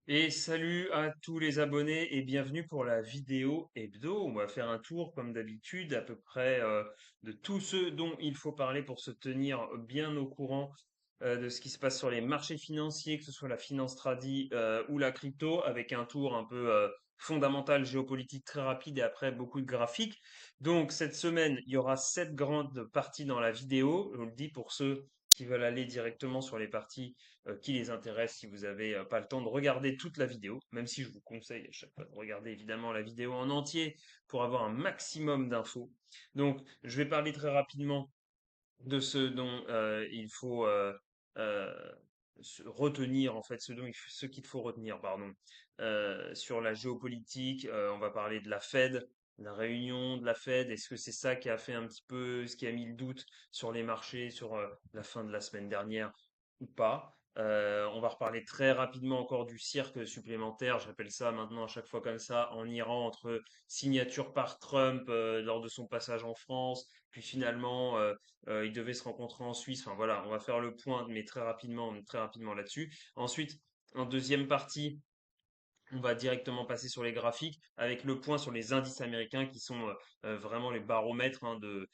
Et salut à tous les abonnés et bienvenue pour la vidéo hebdo. On va faire un tour, comme d'habitude, à peu près de tout ce dont il faut parler pour se tenir bien au courant de ce qui se passe sur les marchés financiers, que ce soit la finance tradi ou la crypto, avec un tour un peu fondamental géopolitique très rapide et après beaucoup de graphiques. Donc cette semaine, il y aura 7 grandes parties dans la vidéo. Je vous le dis pour ceux qui veulent aller directement sur les parties qui les intéresse si vous n'avez pas le temps de regarder toute la vidéo, même si je vous conseille à chaque fois de regarder évidemment la vidéo en entier pour avoir un maximum d'infos. Donc, je vais parler très rapidement de ce dont il faut euh, retenir, en fait, ce qu'il faut retenir, pardon, sur la géopolitique. On va parler de la Fed, la réunion de la Fed. Est-ce que c'est ça qui a fait un petit peu, ce qui a mis le doute sur les marchés sur la fin de la semaine dernière ou pas? On va reparler très rapidement encore du cirque supplémentaire, j'appelle ça maintenant à chaque fois comme ça, en Iran, entre signature par Trump lors de son passage en France, puis finalement ils devaient se rencontrer en Suisse. Enfin voilà, on va faire le point, mais très rapidement là-dessus. Ensuite, en deuxième partie, on va directement passer sur les graphiques avec le point sur les indices américains qui sont vraiment les baromètres de,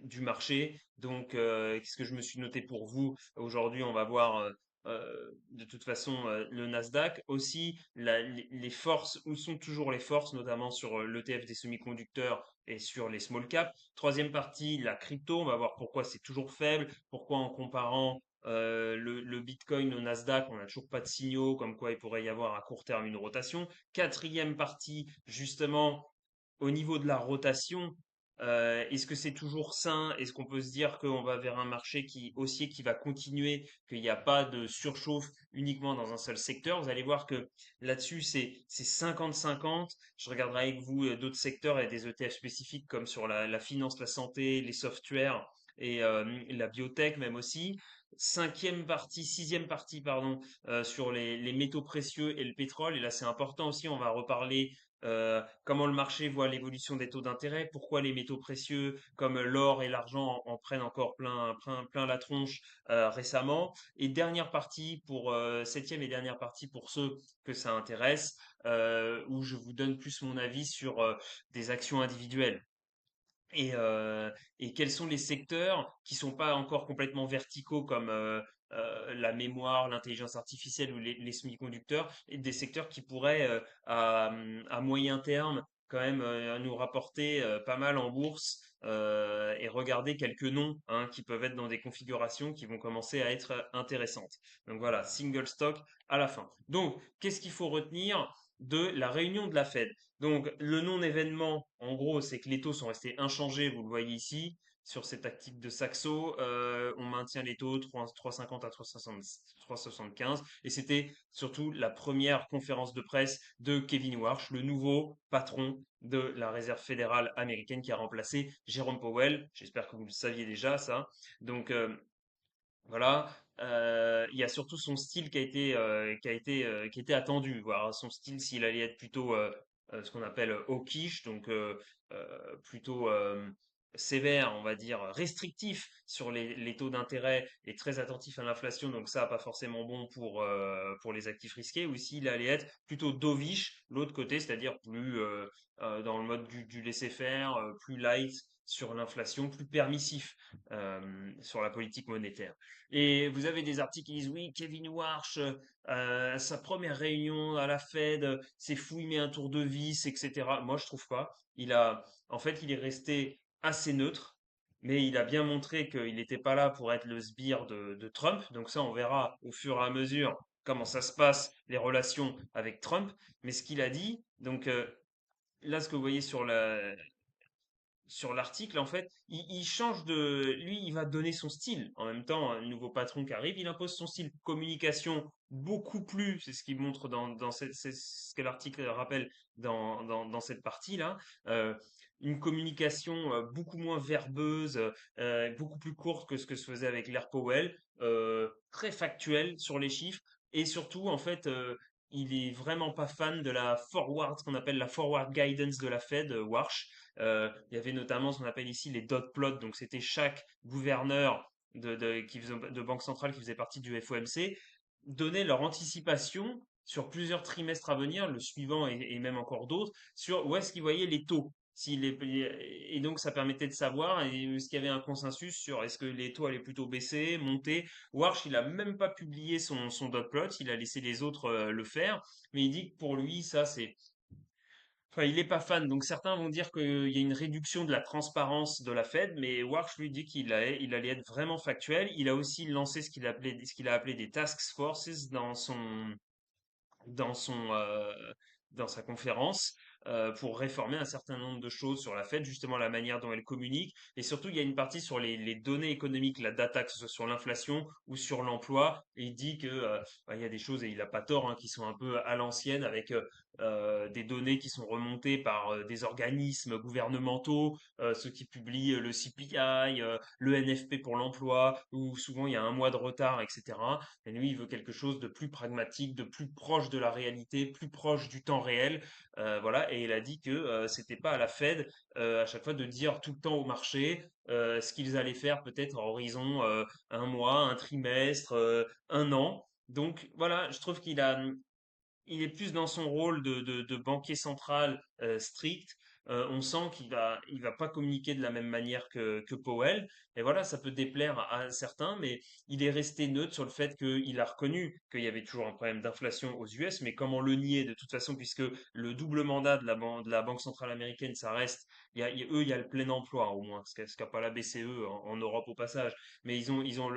du marché. Donc, qu'est-ce que je me suis noté pour vous? Aujourd'hui, on va voir de toute façon le Nasdaq. Aussi, les forces, où sont toujours les forces, notamment sur l'ETF des semi-conducteurs et sur les small caps. Troisième partie, la crypto. On va voir pourquoi c'est toujours faible, pourquoi en comparant le Bitcoin au Nasdaq, on n'a toujours pas de signaux comme quoi il pourrait y avoir à court terme une rotation. Quatrième partie, justement, au niveau de la rotation, est-ce que c'est toujours sain? Est-ce qu'on peut se dire qu'on va vers un marché qui haussier qui va continuer, qu'il n'y a pas de surchauffe uniquement dans un seul secteur? Vous allez voir que là-dessus, c'est 50-50. Je regarderai avec vous d'autres secteurs et des ETF spécifiques comme sur la finance, la santé, les softwares et la biotech même aussi. Sixième partie, pardon, sur les métaux précieux et le pétrole. Et là, c'est important aussi. On va reparler comment le marché voit l'évolution des taux d'intérêt, pourquoi les métaux précieux comme l'or et l'argent en prennent encore plein la tronche récemment. Et dernière partie pour septième et dernière partie pour ceux que ça intéresse, où je vous donne plus mon avis sur des actions individuelles. Et, euh, et quels sont les secteurs qui sont pas encore complètement verticaux comme la mémoire, l'intelligence artificielle ou les semi-conducteurs, et des secteurs qui pourraient à moyen terme quand même nous rapporter pas mal en bourse et regarder quelques noms hein, qui peuvent être dans des configurations qui vont commencer à être intéressantes. Donc voilà, single stock à la fin. Donc, qu'est-ce qu'il faut retenir de la réunion de la Fed? Donc, le non-événement, en gros, c'est que les taux sont restés inchangés, vous le voyez ici, sur cette tactique de Saxo. On maintient les taux 3,50 à 3,75. Et c'était surtout la première conférence de presse de Kevin Warsh, le nouveau patron de la Réserve fédérale américaine qui a remplacé Jérôme Powell. J'espère que vous le saviez déjà, ça. Donc, voilà. Il y a surtout son style qui a été attendu, voir son style s'il allait être plutôt ce qu'on appelle hawkish, donc plutôt sévère, on va dire, restrictif sur les taux d'intérêt et très attentif à l'inflation, donc ça, pas forcément bon pour les actifs risqués, ou s'il allait être plutôt dovish, l'autre côté, c'est-à-dire plus dans le mode du laisser-faire, plus light sur l'inflation, plus permissif sur la politique monétaire. Et vous avez des articles qui disent oui, Kevin Warsh, sa première réunion à la Fed, c'est fou, il met un tour de vis, etc. Moi, je trouve pas. En fait, il est resté assez neutre, mais il a bien montré qu'il n'était pas là pour être le sbire de Trump. Donc ça, on verra au fur et à mesure comment ça se passe, les relations avec Trump. Mais ce qu'il a dit, donc là, ce que vous voyez sur l'article, en fait, il change de. Lui, il va donner son style. En même temps, un nouveau patron qui arrive, il impose son style. Communication beaucoup plus, c'est ce qu'il montre c'est ce que l'article rappelle dans cette partie-là. Euh, une communication beaucoup moins verbeuse, beaucoup plus courte que ce que se faisait avec l'Air Powell, très factuel sur les chiffres, et surtout, en fait, il est vraiment pas fan de la forward, ce qu'on appelle la forward guidance de la Fed, Warsh. Il y avait notamment ce qu'on appelle ici les dot plots, donc c'était chaque gouverneur de banque centrale qui faisait partie du FOMC donnait leur anticipation sur plusieurs trimestres à venir, le suivant et même encore d'autres, sur où est-ce qu'il voyait les taux. Et donc ça permettait de savoir est-ce qu'il y avait un consensus sur est-ce que les taux allaient plutôt baisser, monter. Warsh, il a même pas publié son dot plot, il a laissé les autres le faire, mais il dit que pour lui, ça c'est enfin, il est pas fan, donc certains vont dire qu'il y a une réduction de la transparence de la Fed, mais Warsh lui dit il allait être vraiment factuel. Il a aussi lancé ce qu'il a appelé des task forces dans son dans sa conférence pour réformer un certain nombre de choses sur la Fed, justement la manière dont elle communique, et surtout il y a une partie sur les données économiques, la data, que ce soit sur l'inflation ou sur l'emploi. Et il dit que il y a des choses et il a pas tort hein, qui sont un peu à l'ancienne avec des données qui sont remontées par des organismes gouvernementaux, ceux qui publient le CPI, le NFP pour l'emploi, où souvent il y a un mois de retard, etc. Et lui, il veut quelque chose de plus pragmatique, de plus proche de la réalité, plus proche du temps réel. Voilà. Et il a dit que c'était pas à la Fed à chaque fois de dire tout le temps au marché ce qu'ils allaient faire peut-être à horizon un mois, un trimestre, un an. Donc voilà, je trouve il est plus dans son rôle de banquier central strict. On sent il va pas communiquer de la même manière que Powell. Et voilà, ça peut déplaire à certains, mais il est resté neutre sur le fait qu'il a reconnu qu'il y avait toujours un problème d'inflation aux US, mais comment le nier de toute façon, puisque le double mandat de la Banque centrale américaine, ça reste, eux, il y a le plein emploi au moins, ce qu'a pas la BCE en Europe au passage, mais ils ont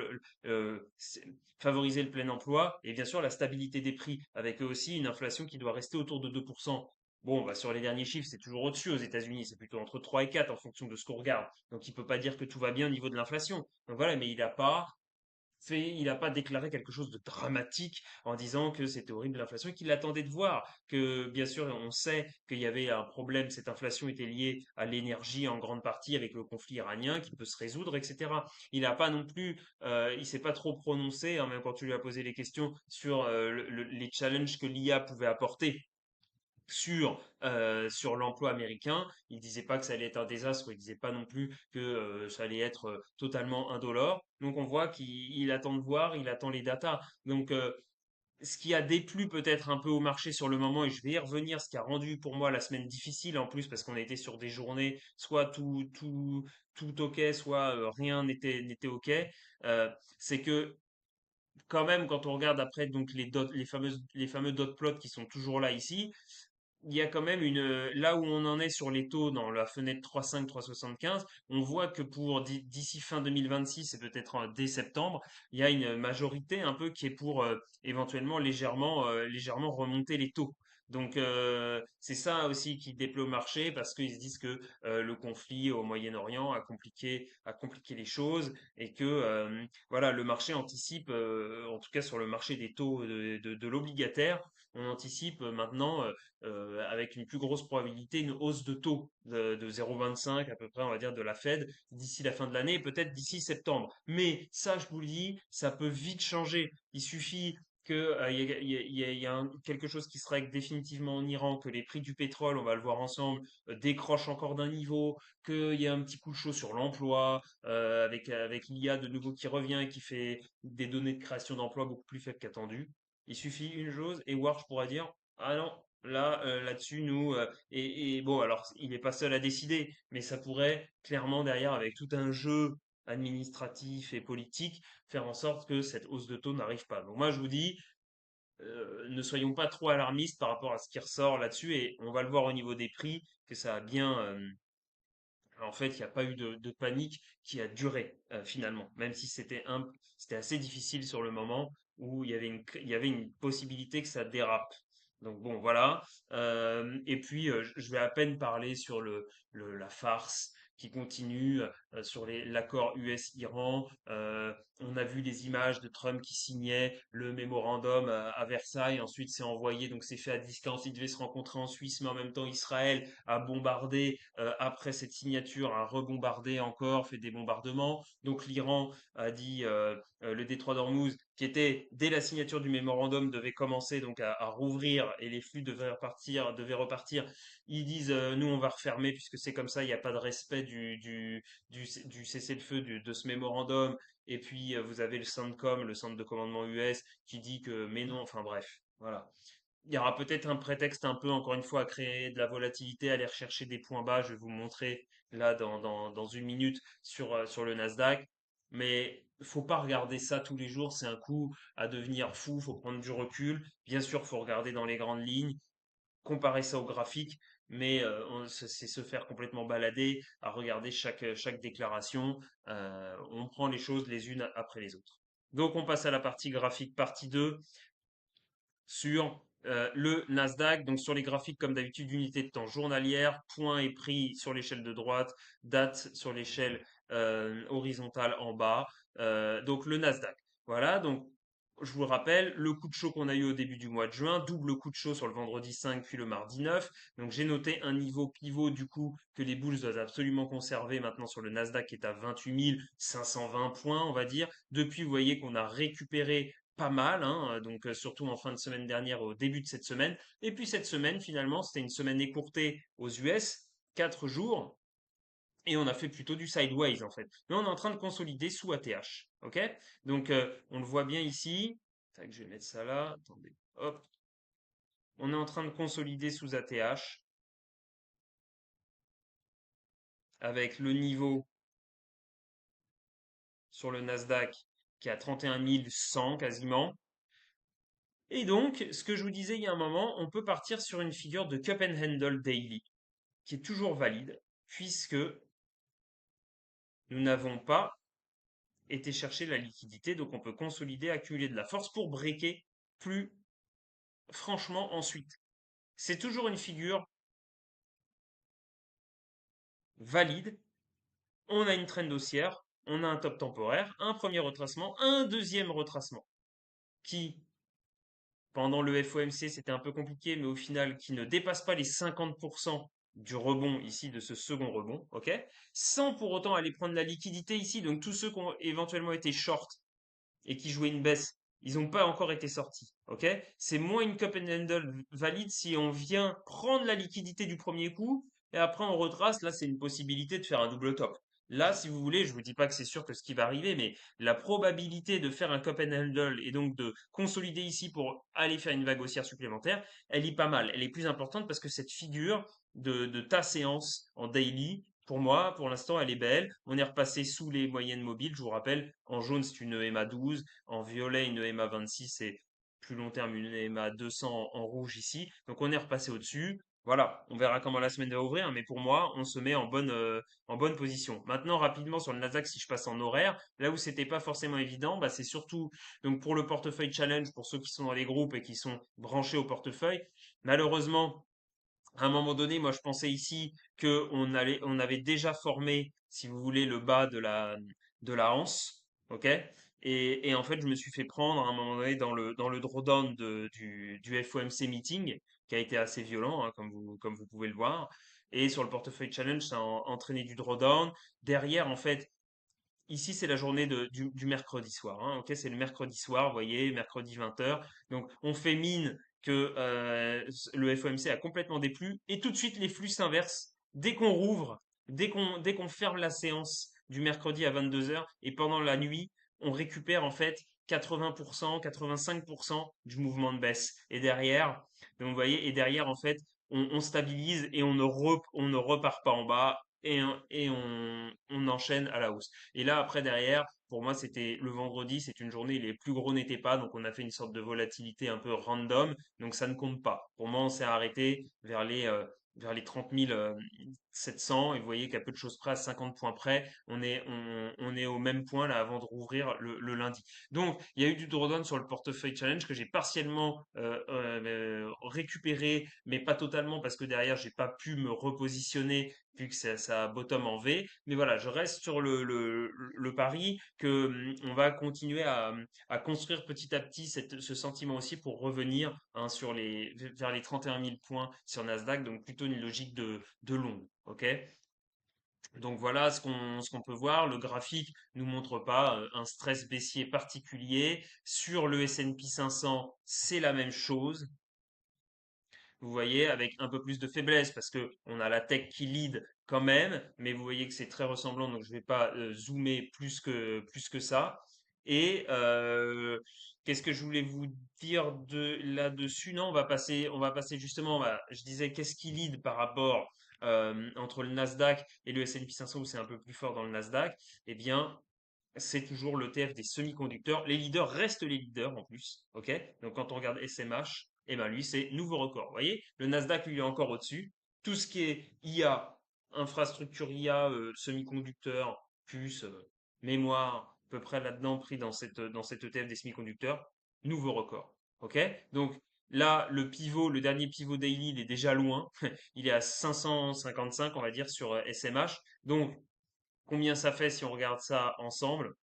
favoriser le plein emploi et bien sûr la stabilité des prix, avec eux aussi une inflation qui doit rester autour de 2%. Bon, bah sur les derniers chiffres, c'est toujours au-dessus aux États-Unis, c'est plutôt entre 3 et 4 en fonction de ce qu'on regarde. Donc il peut pas dire que tout va bien au niveau de l'inflation. Donc voilà, mais il n'a pas déclaré quelque chose de dramatique en disant que c'était horrible l'inflation et qu'il attendait de voir que, bien sûr, on sait qu'il y avait un problème, cette inflation était liée à l'énergie en grande partie avec le conflit iranien qui peut se résoudre, etc. Il n'a pas non plus, il s'est pas trop prononcé, hein, même quand tu lui as posé les questions sur les challenges que l'IA pouvait apporter sur l'emploi américain. Il disait pas que ça allait être un désastre, il disait pas non plus que ça allait être totalement indolore. Donc on voit qu'il attend de voir, il attend les datas. Donc ce qui a déplu peut-être un peu au marché sur le moment, et je vais y revenir, ce qui a rendu pour moi la semaine difficile en plus parce qu'on a été sur des journées soit tout ok, soit rien n'était ok. euh, c'est que quand même quand on regarde après donc les fameux dot plots qui sont toujours là ici, il y a quand même là où on en est sur les taux dans la fenêtre 3,5, 3,75, on voit que pour d'ici fin 2026 et peut-être dès septembre, il y a une majorité un peu qui est pour éventuellement légèrement remonter les taux. Donc c'est ça aussi qui déplaît au marché parce qu'ils se disent que le conflit au Moyen-Orient a compliqué les choses et que voilà le marché anticipe, en tout cas sur le marché des taux de l'obligataire, on anticipe maintenant avec une plus grosse probabilité une hausse de taux de 0,25 à peu près, on va dire, de la Fed d'ici la fin de l'année et peut-être d'ici septembre. Mais ça, je vous le dis, ça peut vite changer. Il suffit que il y a quelque chose qui se règle définitivement en Iran, que les prix du pétrole, on va le voir ensemble, décrochent encore d'un niveau, qu'il y a un petit coup de chaud sur l'emploi, avec l'IA de nouveau qui revient et qui fait des données de création d'emplois beaucoup plus faibles qu'attendu. Il suffit une chose et Warsh pourra dire ah non, là, là-dessus, nous, et bon, alors, il n'est pas seul à décider, mais ça pourrait clairement derrière, avec tout un jeu administratif et politique, faire en sorte que cette hausse de taux n'arrive pas. Donc moi, je vous dis, ne soyons pas trop alarmistes par rapport à ce qui ressort là-dessus, et on va le voir au niveau des prix, que ça a bien, en fait, il n'y a pas eu de panique qui a duré finalement, même si c'était assez difficile sur le moment où il y avait une possibilité que ça dérape. Donc bon, voilà. Et puis, je vais à peine parler sur la farce qui continue sur l'accord US-Iran. On a vu les images de Trump qui signait le mémorandum à Versailles. Ensuite, c'est envoyé, donc c'est fait à distance. Ils devaient se rencontrer en Suisse, mais en même temps, Israël a bombardé après cette signature, a rebombardé encore, fait des bombardements. Donc l'Iran a dit le détroit d'Ormuz, qui était dès la signature du mémorandum, devait commencer donc à rouvrir et les flux devaient repartir. Ils disent nous on va refermer puisque c'est comme ça, il n'y a pas de respect du cessez-le-feu de ce mémorandum et puis vous avez le CENTCOM, le centre de commandement US, qui dit que mais non, enfin bref, voilà. Il y aura peut-être un prétexte un peu, encore une fois, à créer de la volatilité, aller rechercher des points bas. Je vais vous montrer là dans une minute sur le Nasdaq. Mais faut pas regarder ça tous les jours. C'est un coup à devenir fou. Faut prendre du recul. Bien sûr, faut regarder dans les grandes lignes, comparer ça au graphique. Mais c'est se faire complètement balader à regarder chaque déclaration. On prend les choses les unes après les autres. Donc on passe à la partie graphique, partie 2 sur le Nasdaq. Donc sur les graphiques, comme d'habitude, unité de temps journalière, point et prix sur l'échelle de droite, date sur l'échelle horizontale en bas. Donc le Nasdaq. Voilà, donc je vous le rappelle, le coup de chaud qu'on a eu au début du mois de juin, double coup de chaud sur le vendredi 5 puis le mardi 9. Donc j'ai noté un niveau pivot du coup que les bulls doivent absolument conserver maintenant sur le Nasdaq qui est à 28 520 points, on va dire. Depuis, vous voyez qu'on a récupéré pas mal, hein, donc surtout en fin de semaine dernière, au début de cette semaine. Et puis cette semaine, finalement, c'était une semaine écourtée aux US, 4 jours, et on a fait plutôt du sideways en fait. Mais on est en train de consolider sous ATH, ok? Donc on le voit bien ici. Tac, je vais mettre ça là. Attendez, hop. On est en train de consolider sous ATH avec le niveau sur le Nasdaq qui est à 31 100 quasiment. Et donc, ce que je vous disais il y a un moment, on peut partir sur une figure de Cup and Handle Daily qui est toujours valide, puisque nous n'avons pas été chercher la liquidité, donc on peut consolider, accumuler de la force pour breaker plus franchement ensuite. C'est toujours une figure valide. On a une trend haussière, on a un top temporaire, un premier retracement, un deuxième retracement, qui, pendant le FOMC, c'était un peu compliqué, mais au final, qui ne dépasse pas les 50% du rebond ici, de ce second rebond, ok? Sans pour autant aller prendre la liquidité ici. Donc tous ceux qui ont éventuellement été short et qui jouaient une baisse, ils n'ont pas encore été sortis, ok? C'est moins une cup and handle valide si on vient prendre la liquidité du premier coup et après on retrace. Là, c'est une possibilité de faire un double top. Là, si vous voulez, je vous dis pas que c'est sûr que ce qui va arriver, mais la probabilité de faire un cup and handle et donc de consolider ici pour aller faire une vague haussière supplémentaire, elle est pas mal. Elle est plus importante parce que cette figure de ta séance en daily, pour moi, pour l'instant, elle est belle. On est repassé sous les moyennes mobiles. Je vous rappelle, en jaune, c'est une EMA 12, en violet, une EMA 26 et plus long terme, une EMA 200 en rouge ici. Donc on est repassé au-dessus. Voilà, on verra comment la semaine va ouvrir, mais pour moi, on se met en bonne position. Maintenant, rapidement sur le Nasdaq, si je passe en horaire, là où c'était pas forcément évident, bah, c'est surtout donc pour le portefeuille challenge, pour ceux qui sont dans les groupes et qui sont branchés au portefeuille. Malheureusement, à un moment donné, moi, je pensais ici que on avait déjà formé, si vous voulez, le bas de la anse, ok? Et en fait, je me suis fait prendre à un moment donné dans le drawdown du FOMC meeting, qui a été assez violent, hein, comme vous pouvez le voir. Et sur le portefeuille challenge, ça a entraîné du drawdown. Derrière, en fait, ici, c'est la journée du mercredi soir, hein, ok? C'est le mercredi soir, vous voyez, mercredi 20 h. Donc, on fait mine que le FOMC a complètement déplu et tout de suite, les flux s'inversent dès qu'on rouvre, dès qu'on ferme la séance du mercredi à 22 h et pendant la nuit, on récupère en fait 80%, 85% du mouvement de baisse. Et derrière, donc vous voyez, et derrière, en fait, on stabilise et on ne repart pas en bas et on enchaîne à la hausse. Et là, après, derrière, pour moi, c'était le vendredi, c'est une journée, les plus gros n'étaient pas, donc on a fait une sorte de volatilité un peu random, donc ça ne compte pas. Pour moi, on s'est arrêté vers les 30 700, et vous voyez qu'à peu de choses près, à 50 points près, on est au même point là avant de rouvrir le lundi. Donc, il y a eu du drawdown sur le portefeuille challenge que j'ai partiellement récupéré, mais pas totalement parce que derrière, j'ai pas pu me repositionner vu que ça bottom en V. Mais voilà, je reste sur le pari que on va continuer à construire petit à petit ce sentiment aussi pour revenir hein, vers les 31 000 points sur Nasdaq, donc plutôt une logique de long. Ok? Donc voilà ce qu'on peut voir. Le graphique nous montre pas un stress baissier particulier. Sur le S&P 500, c'est la même chose. vous voyez, avec un peu plus de faiblesse parce que on a la tech qui lead quand même, mais vous voyez que c'est très ressemblant, donc je vais pas zoomer plus que ça. Et qu'est-ce que je voulais vous dire de là-dessus? Non, on va passer justement. Je disais qu'est-ce qui lead par rapport entre le Nasdaq et le S&P 500 où c'est un peu plus fort dans le Nasdaq. Eh bien, c'est toujours l'ETF des semi-conducteurs. Les leaders restent les leaders en plus. Ok. Donc quand on regarde SMH, eh ben lui, c'est nouveau record. Vous voyez, le Nasdaq, lui, est encore au-dessus. Tout ce qui est IA, infrastructure IA, semi-conducteurs, puces, mémoire, à peu près là-dedans, pris dans cette ETF des semi-conducteurs, nouveau record. Ok. Donc là, le dernier pivot daily, il est déjà loin. Il est à 555, on va dire, sur SMH. Donc, combien ça fait si on regarde ça ensemble?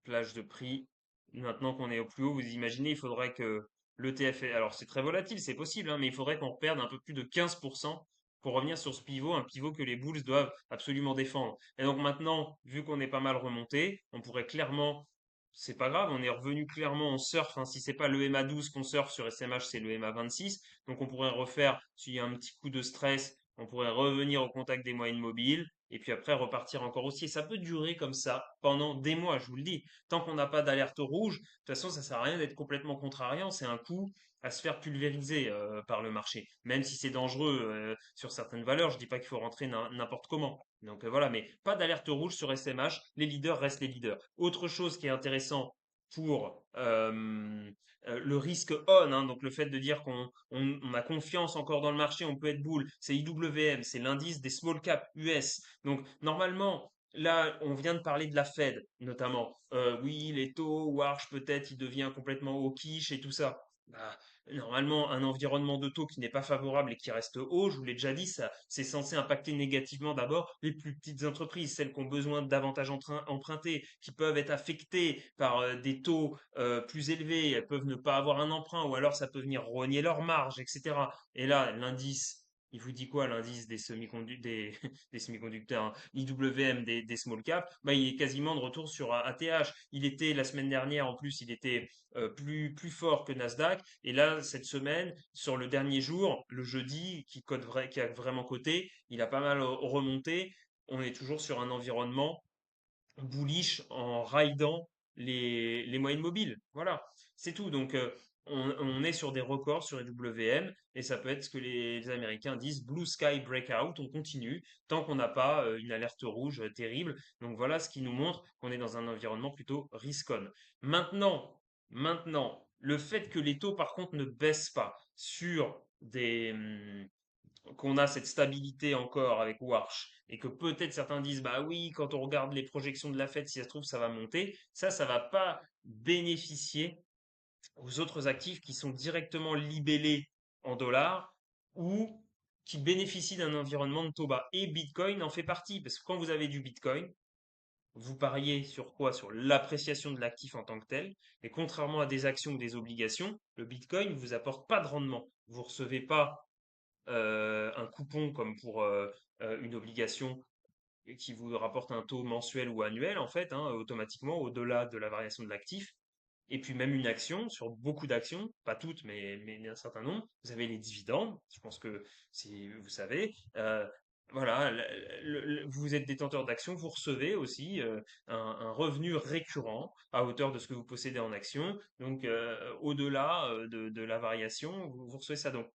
Plage de prix. Maintenant qu'on est au plus haut, vous imaginez, il faudrait que l'ETF alors c'est très volatile, c'est possible, hein, mais il faudrait qu'on perde un peu plus de 15% pour revenir sur ce pivot, un pivot que les bulls doivent absolument défendre. Et donc maintenant, vu qu'on est pas mal remonté, on pourrait clairement, c'est pas grave, on est revenu clairement en surf, hein, si c'est pas le MA12 qu'on surfe sur SMH, c'est le MA26. Donc on pourrait refaire, s'il y a un petit coup de stress, on pourrait revenir au contact des moyennes mobiles et puis après repartir encore aussi. Et ça peut durer comme ça pendant des mois, je vous le dis. Tant qu'on n'a pas d'alerte rouge, de toute façon, ça sert à rien d'être complètement contrariant. C'est un coup à se faire pulvériser par le marché, même si c'est dangereux sur certaines valeurs. Je dis pas qu'il faut rentrer n'importe comment. Donc voilà, mais pas d'alerte rouge sur SMH. Les leaders restent les leaders. Autre chose qui est intéressant pour le risque on, hein, donc le fait de dire qu'on a confiance encore dans le marché, on peut être bull, c'est IWM, c'est l'indice des small cap US. Donc normalement, là, on vient de parler de la Fed, notamment. Oui, les taux, Warsh, peut-être, il devient complètement hawkish et tout ça. Bah, normalement, un environnement de taux qui n'est pas favorable et qui reste haut, je vous l'ai déjà dit, ça, c'est censé impacter négativement d'abord les plus petites entreprises, celles qui ont besoin de davantage emprunter, qui peuvent être affectées par des taux plus élevés, elles peuvent ne pas avoir un emprunt, ou alors ça peut venir rogner leur marge, etc. Et là, l'indice, il vous dit quoi, l'indice des des semi-conducteurs, hein, IWM des small caps, bah, il est quasiment de retour sur ATH. Il était la semaine dernière, en plus, il était plus fort que Nasdaq. Et là, cette semaine, sur le dernier jour, le jeudi, qui a vraiment coté, il a pas mal remonté. On est toujours sur un environnement bullish en raidant les moyennes mobiles. Voilà, c'est tout. Donc, on est sur des records sur les WM et ça peut être ce que les Américains disent Blue Sky Breakout. On continue tant qu'on n'a pas une alerte rouge terrible. Donc, voilà ce qui nous montre qu'on est dans un environnement plutôt risk-on. Maintenant, le fait que les taux, par contre, ne baissent pas sur qu'on a cette stabilité encore avec Warsh et que peut-être certains disent bah oui, quand on regarde les projections de la Fed, si ça se trouve, ça va monter, ça va pas bénéficier aux autres actifs qui sont directement libellés en dollars ou qui bénéficient d'un environnement de taux bas. Et Bitcoin en fait partie, parce que quand vous avez du Bitcoin, vous pariez sur quoi? Sur l'appréciation de l'actif en tant que tel. Et contrairement à des actions ou des obligations, le Bitcoin ne vous apporte pas de rendement. Vous recevez pas un coupon comme pour une obligation qui vous rapporte un taux mensuel ou annuel, en fait, hein, automatiquement, au-delà de la variation de l'actif. Et puis même une action, sur beaucoup d'actions, pas toutes, mais un certain nombre, vous avez les dividendes, je pense que si vous savez, voilà, vous êtes détenteur d'actions, vous recevez aussi un revenu récurrent à hauteur de ce que vous possédez en actions. Donc au-delà de la variation, vous recevez ça. Donc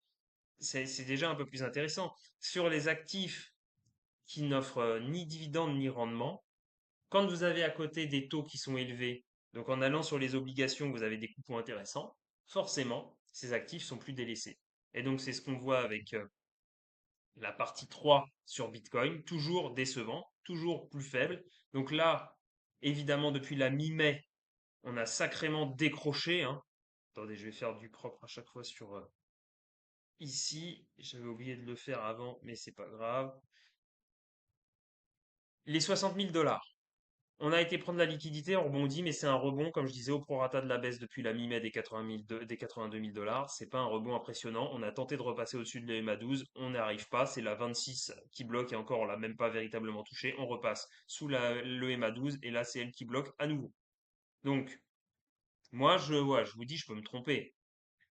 c'est déjà un peu plus intéressant. Sur les actifs qui n'offrent ni dividendes ni rendement, quand vous avez à côté des taux qui sont élevés, donc en allant sur les obligations, vous avez des coupons intéressants, forcément, ces actifs sont plus délaissés. Et donc c'est ce qu'on voit avec la partie 3 sur Bitcoin, toujours décevant, toujours plus faible. Donc là, évidemment, depuis la mi-mai, on a sacrément décroché, hein. Attendez, je vais faire du propre à chaque fois sur ici. J'avais oublié de le faire avant, mais c'est pas grave. Les 60 000 $. On a été prendre la liquidité, on rebondit, mais c'est un rebond, comme je disais, au prorata de la baisse depuis la mi-mai des 82 000 $. C'est pas un rebond impressionnant. On a tenté de repasser au-dessus de l'EMA12, on n'y arrive pas. C'est la 26 qui bloque et encore, on l'a même pas véritablement touché. On repasse sous l'EMA12 et là, c'est elle qui bloque à nouveau. Donc, moi, ouais, je vous dis, je peux me tromper.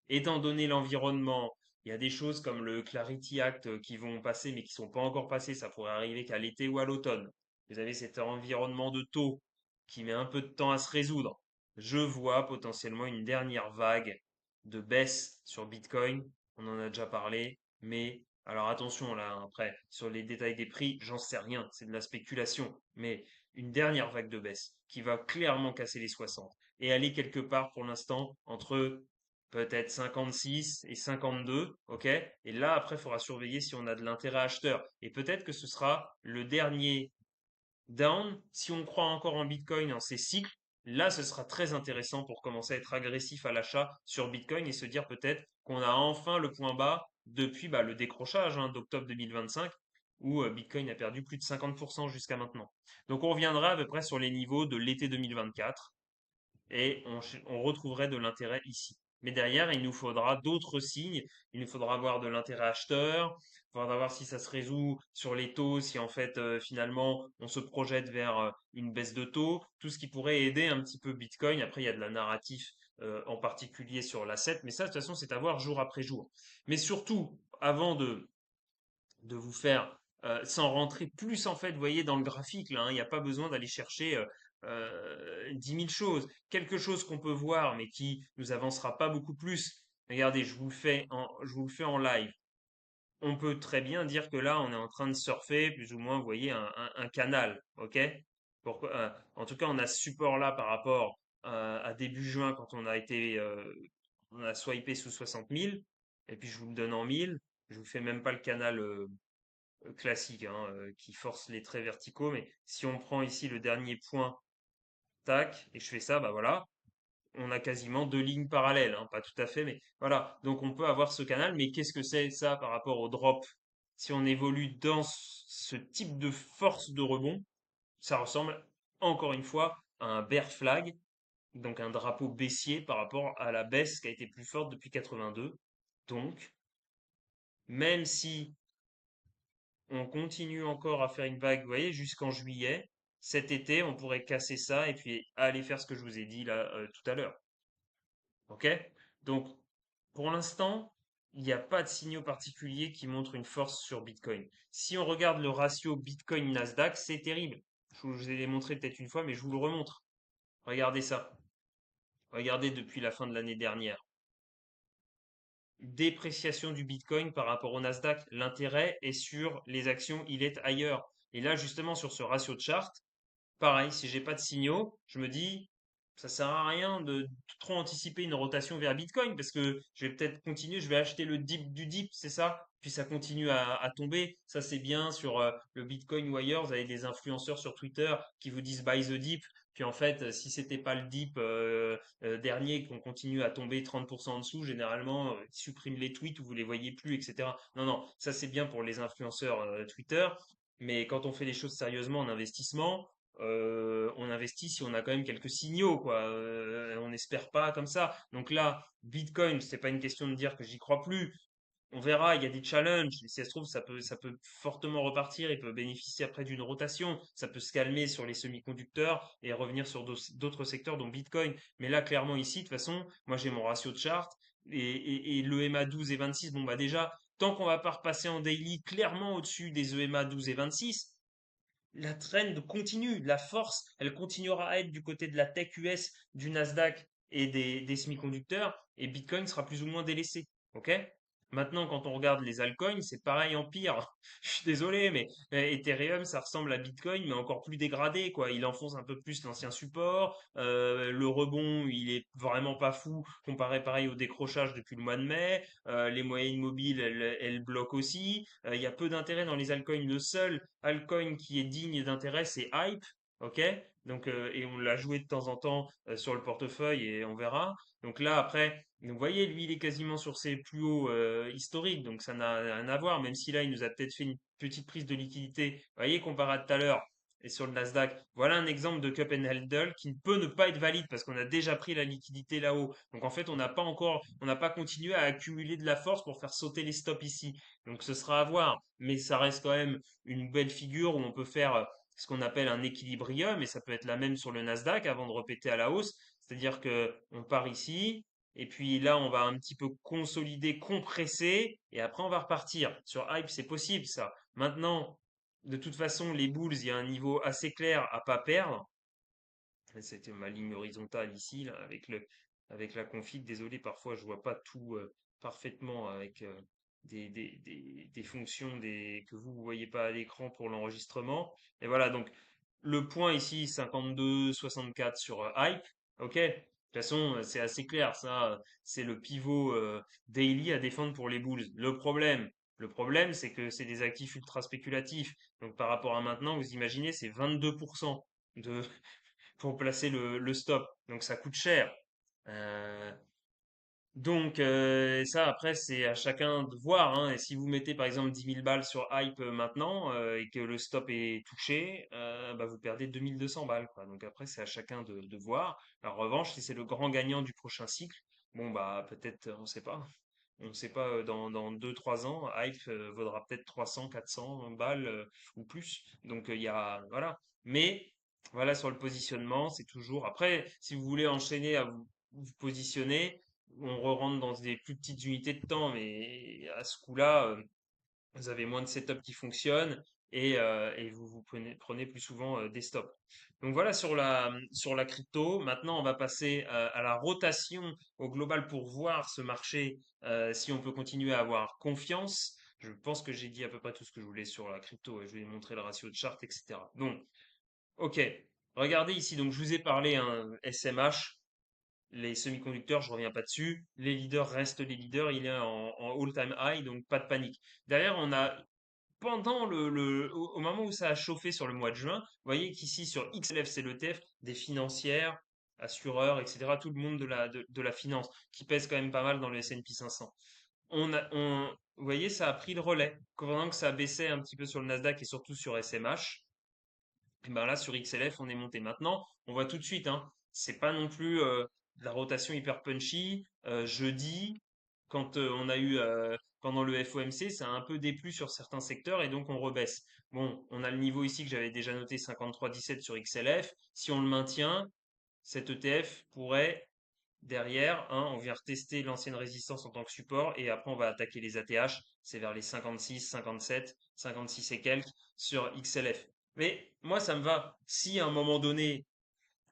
étant donné l'environnement, il y a des choses comme le Clarity Act qui vont passer mais qui sont pas encore passées, ça pourrait arriver qu'à l'été ou à l'automne. Vous avez cet environnement de taux qui met un peu de temps à se résoudre. Je vois potentiellement une dernière vague de baisse sur Bitcoin. On en a déjà parlé, mais alors attention là, après, sur les détails des prix, j'en sais rien, c'est de la spéculation, mais une dernière vague de baisse qui va clairement casser les 60 et aller quelque part pour l'instant entre peut-être 56 et 52, ok? Et là, après, il faudra surveiller si on a de l'intérêt acheteur. Et peut-être que ce sera le dernier down. Si on croit encore en Bitcoin, en ces cycles, là, ce sera très intéressant pour commencer à être agressif à l'achat sur Bitcoin et se dire peut-être qu'on a enfin le point bas depuis le décrochage d'octobre 2025 où Bitcoin a perdu plus de 50% jusqu'à maintenant. Donc on reviendra à peu près sur les niveaux de l'été 2024 et on retrouverait de l'intérêt ici. Mais derrière, il nous faudra d'autres signes. Il nous faudra voir de l'intérêt acheteur. Il faudra voir si ça se résout sur les taux, si en fait finalement on se projette vers une baisse de taux, tout ce qui pourrait aider un petit peu Bitcoin. Après, il y a de la narratif en particulier sur l'asset, mais ça de toute façon c'est à voir jour après jour. Mais surtout, avant de vous faire, sans rentrer plus en fait, vous voyez, dans le graphique, là, hein, il n'y a pas besoin d'aller chercher 10 000 choses. Quelque chose qu'on peut voir, mais qui nous avancera pas beaucoup plus. Regardez, je vous le fais en live. On peut très bien dire que là, on est en train de surfer, plus ou moins, vous voyez, un canal, ok? En tout cas, on a ce support-là par rapport à début juin, quand on a swipé sous 60 000, et puis je vous le donne en 1000. Je vous fais même pas le canal classique qui force les traits verticaux. Mais si on prend ici le dernier point, tac, et je fais ça, bah voilà, on a quasiment deux lignes parallèles, hein, pas tout à fait, mais voilà. Donc on peut avoir ce canal, mais qu'est-ce que c'est ça par rapport au drop? Si on évolue dans ce type de force de rebond, ça ressemble encore une fois à un bear flag, donc un drapeau baissier par rapport à la baisse qui a été plus forte depuis 82. Donc, même si on continue encore à faire une vague, vous voyez, jusqu'en juillet. Cet été, on pourrait casser ça et puis aller faire ce que je vous ai dit là tout à l'heure. Ok? Donc, pour l'instant, il n'y a pas de signaux particuliers qui montrent une force sur Bitcoin. Si on regarde le ratio Bitcoin-Nasdaq, c'est terrible. Je vous ai montré peut-être une fois, mais je vous le remontre. Regardez ça. Regardez depuis la fin de l'année dernière. Dépréciation du Bitcoin par rapport au Nasdaq. L'intérêt est sur les actions, il est ailleurs. Et là, justement, sur ce ratio de chart, pareil, si j'ai pas de signaux, je me dis, ça sert à rien de trop anticiper une rotation vers Bitcoin parce que je vais peut-être continuer, je vais acheter le dip du dip, c'est ça? Puis ça continue à tomber. Ça, c'est bien sur le Bitcoin Wire. Vous avez des influenceurs sur Twitter qui vous disent buy the dip. Puis en fait, si c'était pas le dip dernier, qu'on continue à tomber 30% en dessous, généralement, ils suppriment les tweets ou vous les voyez plus, etc. Non, non, ça c'est bien pour les influenceurs Twitter. Mais quand on fait les choses sérieusement en investissement, on investit si on a quand même quelques signaux, quoi. On n'espère pas comme ça. Donc là, Bitcoin, c'est pas une question de dire que j'y crois plus. On verra, il y a des challenges. Si ça se trouve, ça peut fortement repartir. Il peut bénéficier après d'une rotation. Ça peut se calmer sur les semi-conducteurs et revenir sur d'autres secteurs, dont Bitcoin. Mais là, clairement, ici, de toute façon, moi, j'ai mon ratio de chart et le EMA 12 et 26. Bon, bah, déjà, tant qu'on va pas repasser en daily clairement au-dessus des EMA 12 et 26, la trend continue, la force, elle continuera à être du côté de la tech US, du Nasdaq et des semi-conducteurs, et Bitcoin sera plus ou moins délaissé. Ok? Maintenant, quand on regarde les altcoins, c'est pareil en pire. Je suis désolé, mais Ethereum, ça ressemble à Bitcoin, mais encore plus dégradé, quoi. Il enfonce un peu plus l'ancien support. Le rebond, il est vraiment pas fou comparé pareil au décrochage depuis le mois de mai. Les moyennes mobiles, elles bloquent aussi. Il y a peu d'intérêt dans les altcoins. Le seul altcoin qui est digne d'intérêt, c'est Hype. Ok? Donc, et on l'a joué de temps en temps sur le portefeuille et on verra. Donc là, après, vous voyez, lui, il est quasiment sur ses plus hauts historiques, donc ça n'a rien à voir, même si là, il nous a peut-être fait une petite prise de liquidité. Vous voyez, comparé à tout à l'heure, et sur le Nasdaq, voilà un exemple de cup and handle qui ne peut ne pas être valide parce qu'on a déjà pris la liquidité là-haut. Donc en fait, on n'a pas continué à accumuler de la force pour faire sauter les stops ici. Donc ce sera à voir, mais ça reste quand même une belle figure où on peut faire ce qu'on appelle un équilibrium, et ça peut être la même sur le Nasdaq avant de répéter à la hausse. C'est-à-dire que on part ici, et puis là, on va un petit peu consolider, compresser, et après, on va repartir. Sur Hype, c'est possible, ça. Maintenant, de toute façon, les Bulls, il y a un niveau assez clair à pas perdre. C'était ma ligne horizontale ici, là, avec la config. Désolé, parfois je vois pas tout parfaitement avec des fonctions que vous voyez pas à l'écran pour l'enregistrement. Et voilà, donc le point ici, 52-64 sur Hype. Ok, de toute façon, c'est assez clair. Ça, c'est le pivot daily à défendre pour les Bulls. Le problème, c'est que c'est des actifs ultra spéculatifs. Donc par rapport à maintenant, vous imaginez, c'est 22% de, pour placer le stop. Donc ça coûte cher. Euh, donc ça après c'est à chacun de voir, hein. Et si vous mettez par exemple 10 000 balles sur Hype maintenant et que le stop est touché, bah, vous perdez 2 200 balles, quoi. Donc après c'est à chacun de voir. En revanche, si c'est le grand gagnant du prochain cycle, bon bah peut-être on sait pas. On ne sait pas, dans 2 3 ans, Hype vaudra peut-être 300, 400 balles ou plus. Donc il y a, voilà. Mais voilà, sur le positionnement, c'est toujours. Après, si vous voulez enchaîner à vous positionner, on re-rentre dans des plus petites unités de temps, mais à ce coup-là, vous avez moins de setup qui fonctionnent et vous prenez plus souvent des stops. Donc voilà sur la crypto. Maintenant, on va passer à la rotation au global pour voir ce marché, si on peut continuer à avoir confiance. Je pense que j'ai dit à peu près tout ce que je voulais sur la crypto et je vais montrer le ratio de chart, etc. Donc, ok. Regardez ici, donc je vous ai parlé un SMH, les semi-conducteurs, je reviens pas dessus. Les leaders restent les leaders. Il est en all-time high, donc pas de panique. Derrière, on a pendant au moment où ça a chauffé sur le mois de juin, vous voyez qu'ici sur XLF, c'est l'ETF des financières, assureurs, etc. Tout le monde de la finance qui pèse quand même pas mal dans le S&P 500. Vous voyez, ça a pris le relais. Pendant que ça baissait un petit peu sur le Nasdaq et surtout sur SMH, et ben là, sur XLF, on est monté. Maintenant, on voit tout de suite, hein, c'est pas non plus de la rotation hyper punchy. Jeudi, quand on a eu pendant le FOMC, ça a un peu déplu sur certains secteurs et donc on rebaisse. Bon, on a le niveau ici que j'avais déjà noté 53,17 sur XLF. Si on le maintient, cet ETF pourrait derrière, hein, on vient retester l'ancienne résistance en tant que support et après on va attaquer les ATH. C'est vers les 56, 57, 56 et quelques sur XLF. Mais moi, ça me va. Si à un moment donné,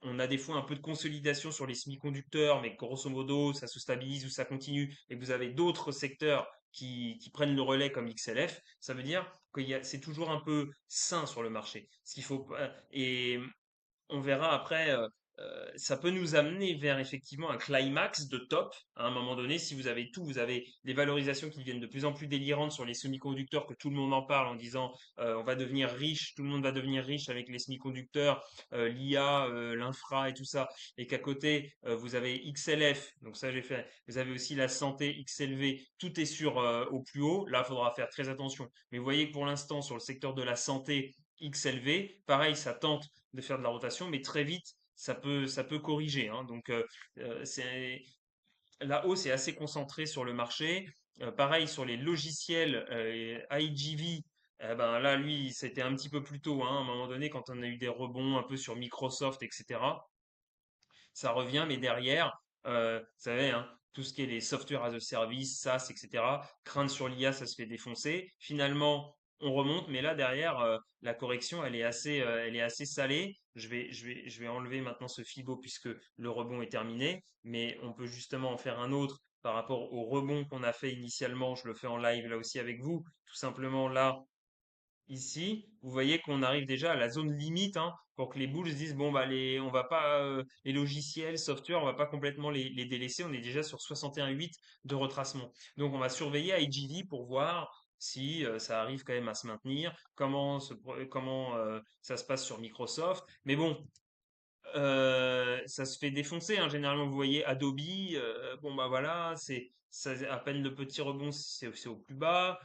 on a des fois un peu de consolidation sur les semi-conducteurs, mais grosso modo, ça se stabilise ou ça continue, et que vous avez d'autres secteurs qui prennent le relais comme XLF, ça veut dire que c'est toujours un peu sain sur le marché. Ce qu'il faut pas, et on verra après, ça peut nous amener vers effectivement un climax de top à un moment donné. Si vous avez tout, vous avez des valorisations qui deviennent de plus en plus délirantes sur les semi-conducteurs, que tout le monde en parle en disant on va devenir riche, tout le monde va devenir riche avec les semi-conducteurs, l'IA, l'infra et tout ça, et qu'à côté vous avez XLF, donc ça j'ai fait, vous avez aussi la santé XLV, tout est sur au plus haut. Là, il faudra faire très attention. Mais vous voyez que pour l'instant, sur le secteur de la santé, XLV, pareil, ça tente de faire de la rotation, mais très vite, ça peut corriger, hein. Donc, la hausse est assez concentrée sur le marché. Pareil sur les logiciels IGV. Ben là, lui, c'était un petit peu plus tôt, hein, à un moment donné, quand on a eu des rebonds un peu sur Microsoft, etc. Ça revient, mais derrière, vous savez, hein, tout ce qui est les software as a service, SaaS, etc., crainte sur l'IA, ça se fait défoncer. Finalement, on remonte, mais là, derrière, la correction, elle est assez salée. Je vais enlever maintenant ce FIBO puisque le rebond est terminé, mais on peut justement en faire un autre par rapport au rebond qu'on a fait initialement. Je le fais en live là aussi avec vous. Tout simplement, là, ici, vous voyez qu'on arrive déjà à la zone limite, hein, pour que les bulls se disent bon bah on va pas les logiciels, software, on va pas complètement les délaisser. On est déjà sur 61,8 de retracement. Donc on va surveiller IGV pour voir si ça arrive quand même à se maintenir, comment ça se passe sur Microsoft. Mais bon, ça se fait défoncer, hein. Généralement, vous voyez Adobe, bon bah voilà, à peine le petit rebond, c'est au plus bas.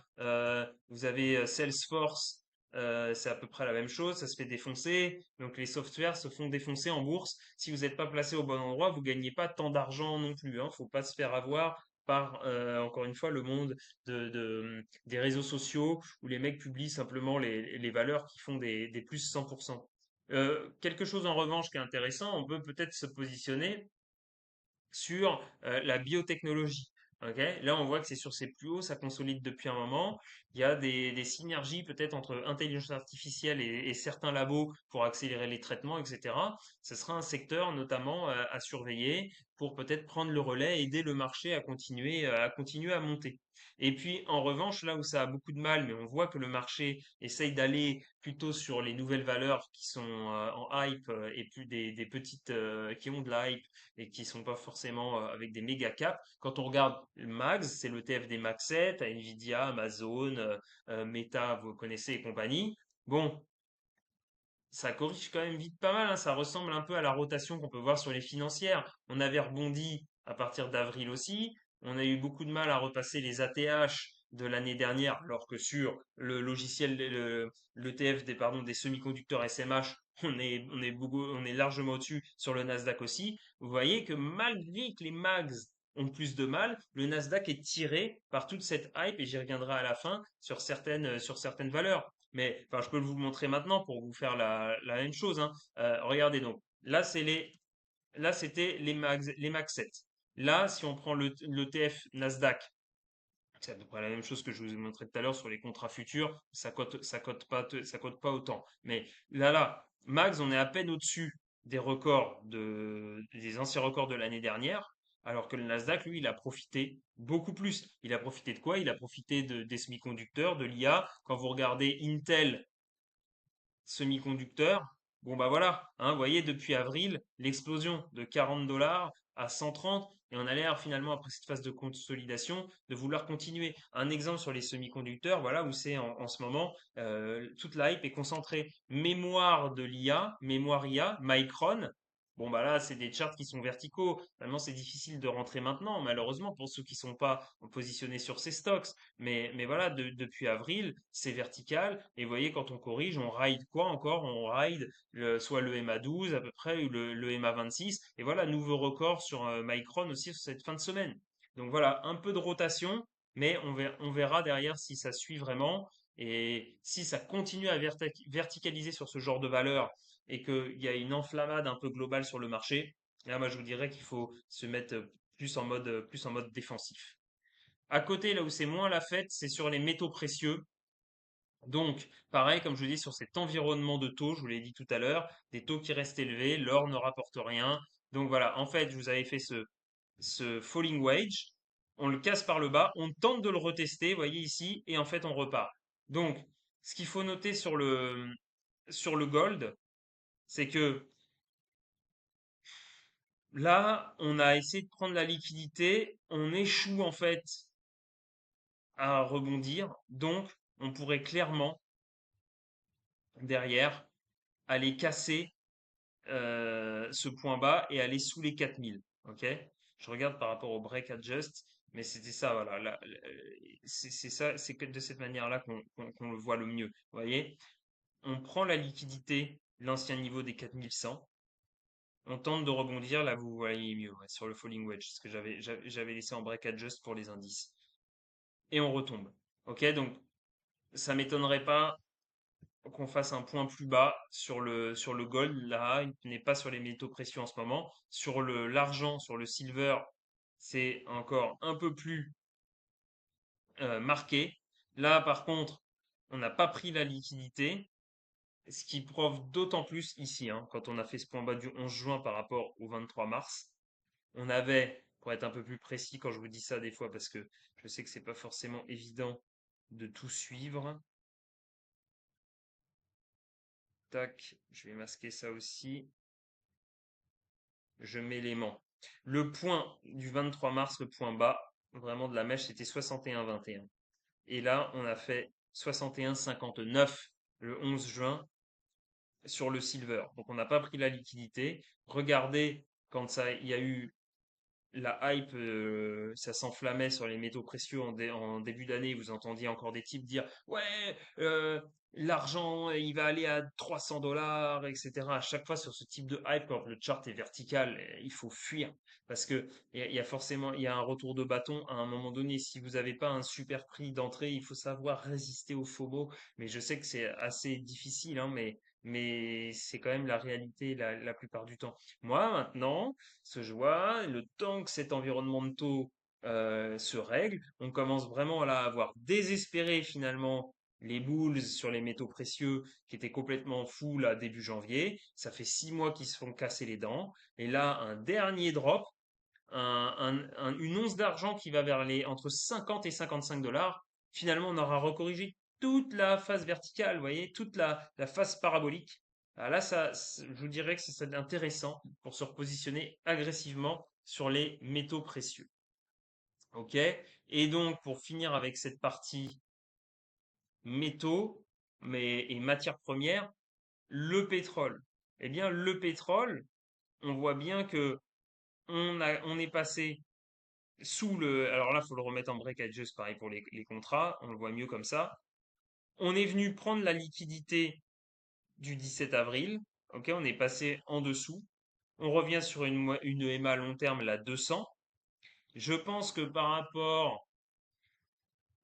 Vous avez Salesforce, c'est à peu près la même chose, ça se fait défoncer. Donc les softwares se font défoncer en bourse. Si vous n'êtes pas placé au bon endroit, vous gagnez pas tant d'argent non plus, hein. Faut pas se faire avoir par, encore une fois, le monde des réseaux sociaux où les mecs publient simplement les valeurs qui font des plus 100%. Quelque chose en revanche qui est intéressant, on peut peut-être se positionner sur la biotechnologie. Ok, là, on voit que c'est sur ses plus hauts, ça consolide depuis un moment. Il y a des synergies peut-être entre intelligence artificielle et certains labos pour accélérer les traitements, etc. Ce sera un secteur notamment à surveiller pour peut-être prendre le relais, aider le marché à continuer à monter. Et puis, en revanche, là où ça a beaucoup de mal, mais on voit que le marché essaye d'aller plutôt sur les nouvelles valeurs qui sont en hype et plus des petites qui ont de la hype et qui sont pas forcément avec des méga caps. Quand on regarde le MAX, c'est l'ETF des MAX 7, à Nvidia, Amazon, Meta, vous connaissez et compagnie. Bon, ça corrige quand même vite pas mal, hein. Ça ressemble un peu à la rotation qu'on peut voir sur les financières. On avait rebondi à partir d'avril aussi. On a eu beaucoup de mal à repasser les ATH de l'année dernière, alors que sur le logiciel, l'ETF des semi-conducteurs SMH, on est largement au-dessus sur le Nasdaq aussi. Vous voyez que malgré que les MAGs ont plus de mal, le Nasdaq est tiré par toute cette hype, et j'y reviendrai à la fin, sur certaines valeurs. Mais enfin, je peux vous le montrer maintenant pour vous faire la même chose, hein. Regardez donc. Là, c'était les Max 7. Là, si on prend le TF Nasdaq, c'est à peu près la même chose que je vous ai montré tout à l'heure sur les contrats futurs. Ça cote pas autant. Mais Max, on est à peine au-dessus des anciens records de l'année dernière. Alors que le Nasdaq, lui, il a profité beaucoup plus. Il a profité de quoi? Il a profité des semi-conducteurs, de l'IA. Quand vous regardez Intel semi-conducteurs, bon bah voilà, hein, vous voyez, depuis avril, l'explosion de 40 dollars à 130, et on a l'air finalement, après cette phase de consolidation, de vouloir continuer. Un exemple sur les semi-conducteurs, voilà, où c'est en ce moment, toute la hype est concentrée. Mémoire de l'IA, mémoire IA, Micron. Bon bah là, c'est des charts qui sont verticaux. Vraiment, c'est difficile de rentrer maintenant, malheureusement, pour ceux qui sont pas positionnés sur ces stocks. Mais voilà, depuis avril, c'est vertical. Et vous voyez, quand on corrige, on ride quoi encore? On ride soit le MA12 à peu près, ou le MA26. Et voilà, nouveau record sur Micron aussi sur cette fin de semaine. Donc voilà, un peu de rotation, mais on verra derrière si ça suit vraiment. Et si ça continue à verticaliser sur ce genre de valeur et qu'il y a une enflammade un peu globale sur le marché, là, moi, je vous dirais qu'il faut se mettre plus en mode défensif. À côté, là où c'est moins la fête, c'est sur les métaux précieux. Donc, pareil, comme je vous dis, sur cet environnement de taux, je vous l'ai dit tout à l'heure, des taux qui restent élevés, l'or ne rapporte rien. Donc voilà, en fait, je vous avais fait ce falling wedge, on le casse par le bas, on tente de le retester, vous voyez ici, et en fait, on repart. Donc, ce qu'il faut noter sur le gold, c'est que là, on a essayé de prendre la liquidité, on échoue en fait à rebondir, donc on pourrait clairement derrière, aller casser ce point bas et aller sous les 4000. Ok? Je regarde par rapport au break adjust, mais c'était ça, voilà. C'est ça, c'est que de cette manière-là qu'on le voit le mieux. Vous voyez? On prend la liquidité, l'ancien niveau des 4100. On tente de rebondir, là vous voyez mieux, ouais, sur le falling wedge, ce que j'avais laissé en break adjust pour les indices. Et on retombe. Ok? Donc, ça m'étonnerait pas qu'on fasse un point plus bas sur le gold. Là, il n'est pas sur les métaux précieux en ce moment. Sur l'argent, sur le silver, c'est encore un peu plus marqué. Là, par contre, on n'a pas pris la liquidité, ce qui prouve d'autant plus ici, hein, quand on a fait ce point bas du 11 juin par rapport au 23 mars. On avait, pour être un peu plus précis quand je vous dis ça des fois, parce que je sais que c'est pas forcément évident de tout suivre. Tac, je vais masquer ça aussi. Je mets l'aimant. Le point du 23 mars, le point bas, vraiment de la mèche, c'était 61,21. Et là, on a fait 61,59 le 11 juin sur le silver. Donc, on n'a pas pris la liquidité. Regardez, quand il y a eu la hype, ça s'enflammait sur les métaux précieux en début d'année. Vous entendiez encore des types dire, ouais, l'argent, il va aller à 300 dollars, etc. À chaque fois sur ce type de hype, quand le chart est vertical, il faut fuir parce que il y a forcément, il y a un retour de bâton à un moment donné. Si vous n'avez pas un super prix d'entrée, il faut savoir résister au FOMO. Mais je sais que c'est assez difficile, hein, mais mais c'est quand même la réalité la plupart du temps. Moi, maintenant, ce que je vois, le temps que cet environnement de taux se règle, on commence vraiment là à avoir désespéré finalement les bulls sur les métaux précieux qui étaient complètement fous là début janvier. Ça fait 6 mois qu'ils se font casser les dents. Et là, un dernier drop, une once d'argent qui va vers les entre 50 et 55 dollars. Finalement, on aura recorrigé toute la phase verticale, vous voyez, toute la phase parabolique. Ah, là, je vous dirais que c'est intéressant pour se repositionner agressivement sur les métaux précieux. OK? Et donc, pour finir avec cette partie métaux et matières premières, le pétrole. Eh bien, le pétrole, on voit bien que on est passé alors là, il faut le remettre en breakages, pareil pour les contrats, on le voit mieux comme ça. On est venu prendre la liquidité du 17 avril, ok, on est passé en dessous. On revient sur une EMA long terme, la 200. Je pense que par rapport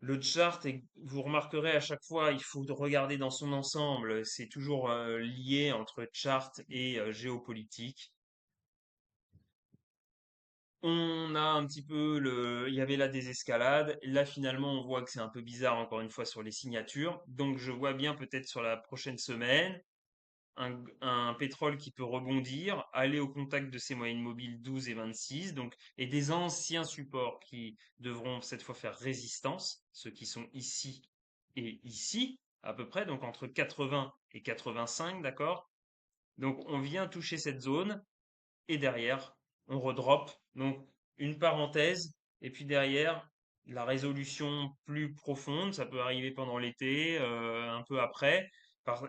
le chart, et vous remarquerez à chaque fois, il faut regarder dans son ensemble. C'est toujours lié entre chart et géopolitique. On a un petit peu il y avait là des escalades. Là, finalement, on voit que c'est un peu bizarre encore une fois sur les signatures. Donc, je vois bien peut-être sur la prochaine semaine un pétrole qui peut rebondir, aller au contact de ces moyennes mobiles 12 et 26, donc, et des anciens supports qui devront cette fois faire résistance, ceux qui sont ici et ici, à peu près, donc entre 80 et 85, d'accord? Donc, on vient toucher cette zone et derrière, on redrop. Donc, une parenthèse, et puis derrière, la résolution plus profonde, ça peut arriver pendant l'été, un peu après.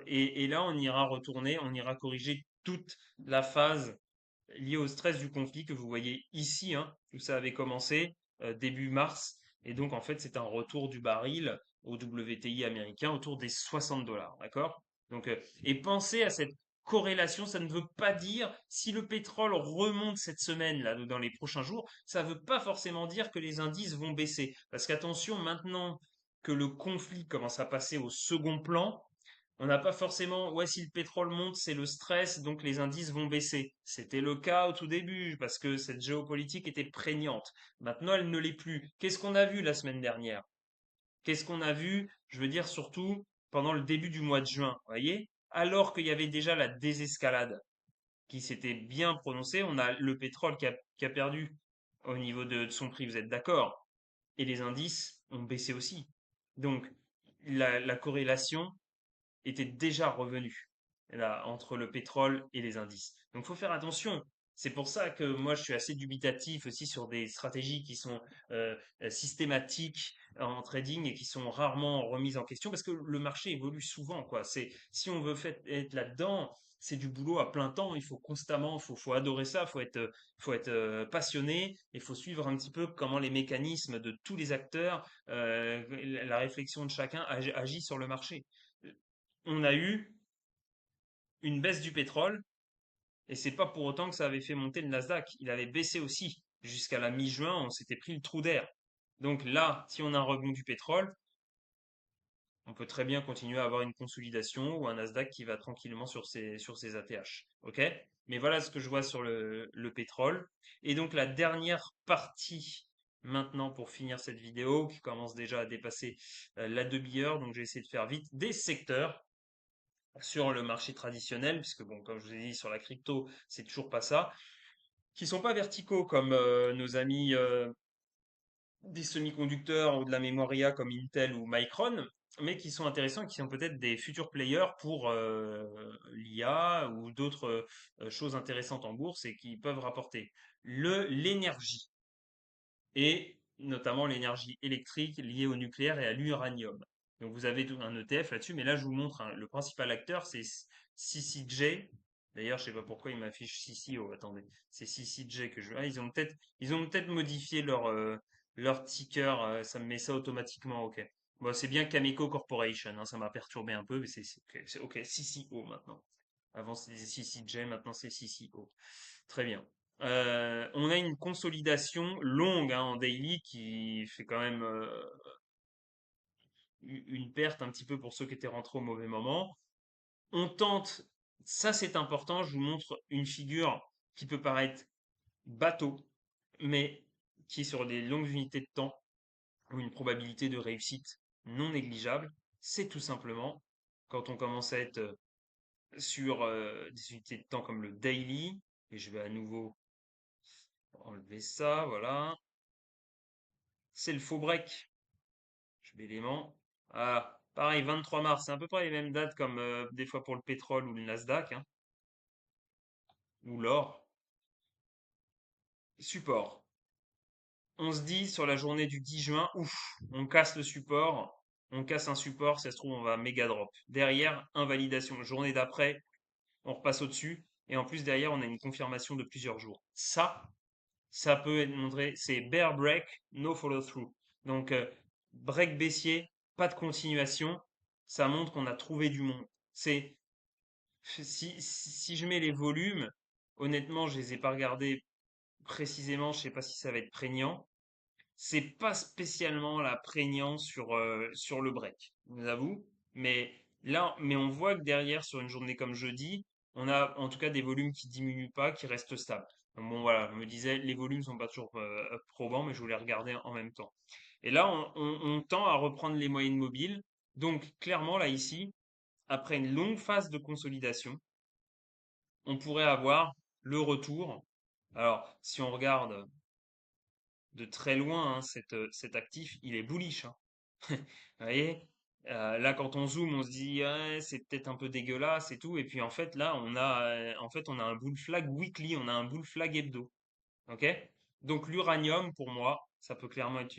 Et là, on ira retourner, on ira corriger toute la phase liée au stress du conflit que vous voyez ici, hein, où ça avait commencé début mars. Et donc, en fait, c'est un retour du baril au WTI américain autour des 60 dollars, d'accord? Donc, et pensez à cette corrélation, ça ne veut pas dire si le pétrole remonte cette semaine là dans les prochains jours, ça ne veut pas forcément dire que les indices vont baisser. Parce qu'attention, maintenant que le conflit commence à passer au second plan, on n'a pas forcément, ouais, si le pétrole monte, c'est le stress, donc les indices vont baisser. C'était le cas au tout début, parce que cette géopolitique était prégnante. Maintenant, elle ne l'est plus. Qu'est-ce qu'on a vu la semaine dernière? Qu'est-ce qu'on a vu? Je veux dire surtout pendant le début du mois de juin, vous voyez? Alors qu'il y avait déjà la désescalade qui s'était bien prononcée, on a le pétrole qui a perdu au niveau de son prix, vous êtes d'accord? Et les indices ont baissé aussi. Donc, la corrélation était déjà revenu là, entre le pétrole et les indices. Donc, il faut faire attention. C'est pour ça que moi, je suis assez dubitatif aussi sur des stratégies qui sont systématiques en trading et qui sont rarement remises en question parce que le marché évolue souvent, quoi. Si on veut être là-dedans, c'est du boulot à plein temps. Il faut constamment, faut adorer ça, faut être passionné et faut suivre un petit peu comment les mécanismes de tous les acteurs, la réflexion de chacun agit sur le marché. On a eu une baisse du pétrole, et c'est pas pour autant que ça avait fait monter le Nasdaq. Il avait baissé aussi. Jusqu'à la mi-juin, on s'était pris le trou d'air. Donc là, si on a un rebond du pétrole, on peut très bien continuer à avoir une consolidation ou un Nasdaq qui va tranquillement sur ses ATH. OK? Mais voilà ce que je vois sur le pétrole. Et donc la dernière partie maintenant pour finir cette vidéo qui commence déjà à dépasser la demi-heure, donc j'ai essayé de faire vite, des secteurs sur le marché traditionnel, puisque bon, comme je vous ai dit, sur la crypto, c'est toujours pas ça, qui sont pas verticaux comme nos amis des semi-conducteurs ou de la mémoire IA comme Intel ou Micron, mais qui sont intéressants et qui sont peut-être des futurs players pour l'IA ou d'autres choses intéressantes en bourse et qui peuvent rapporter l'énergie et notamment l'énergie électrique liée au nucléaire et à l'uranium. Donc vous avez un ETF là-dessus, mais là je vous montre le principal acteur, c'est CCJ. D'ailleurs, je sais pas pourquoi il m'affiche CCO. Attendez, c'est CCJ que je. Ah, ils ont peut-être modifié leur ticker. Ça me met ça automatiquement. Ok. Bon, c'est bien Cameco Corporation. Hein, ça m'a perturbé un peu, mais c'est ok. CCO maintenant. Avant c'était CCJ, maintenant c'est CCO. Très bien. On a une consolidation longue hein, en daily qui fait quand même une perte un petit peu pour ceux qui étaient rentrés au mauvais moment. On tente, ça c'est important, je vous montre une figure qui peut paraître bateau, mais qui sur des longues unités de temps ou une probabilité de réussite non négligeable. C'est tout simplement quand on commence à être sur des unités de temps comme le daily, et je vais à nouveau enlever ça, voilà. C'est le faux break. Je mets l'élément. Ah, pareil, 23 mars, c'est à peu près les mêmes dates comme des fois pour le pétrole ou le Nasdaq, hein, ou l'or. Support. On se dit sur la journée du 10 juin, ouf, on casse le support, on casse un support, si ça se trouve, on va méga drop. Derrière, invalidation. Journée d'après, on repasse au-dessus. Et en plus, derrière, on a une confirmation de plusieurs jours. Ça peut être montré, c'est bear break, no follow through. Donc, break baissier, pas de continuation. Ça montre qu'on a trouvé du monde. C'est, si je mets les volumes, honnêtement, je les ai pas regardés précisément, je sais pas si ça va être prégnant. C'est pas spécialement la prégnance sur le break, je vous avoue. Mais là, mais on voit que derrière, sur une journée comme jeudi, on a en tout cas des volumes qui diminuent pas, qui restent stables. Donc bon, voilà, je me disais, les volumes sont pas toujours probants, mais je voulais regarder en même temps. Et là, on tend à reprendre les moyennes mobiles. Donc, clairement, là, ici, après une longue phase de consolidation, on pourrait avoir le retour. Alors, si on regarde de très loin, hein, cet actif, il est bullish, hein. Vous voyez? Là, quand on zoome, on se dit, ouais, c'est peut-être un peu dégueulasse et tout. Et puis, en fait, là, on a un bull flag weekly, on a un bull flag hebdo. OK? Donc, l'uranium, pour moi, ça peut clairement être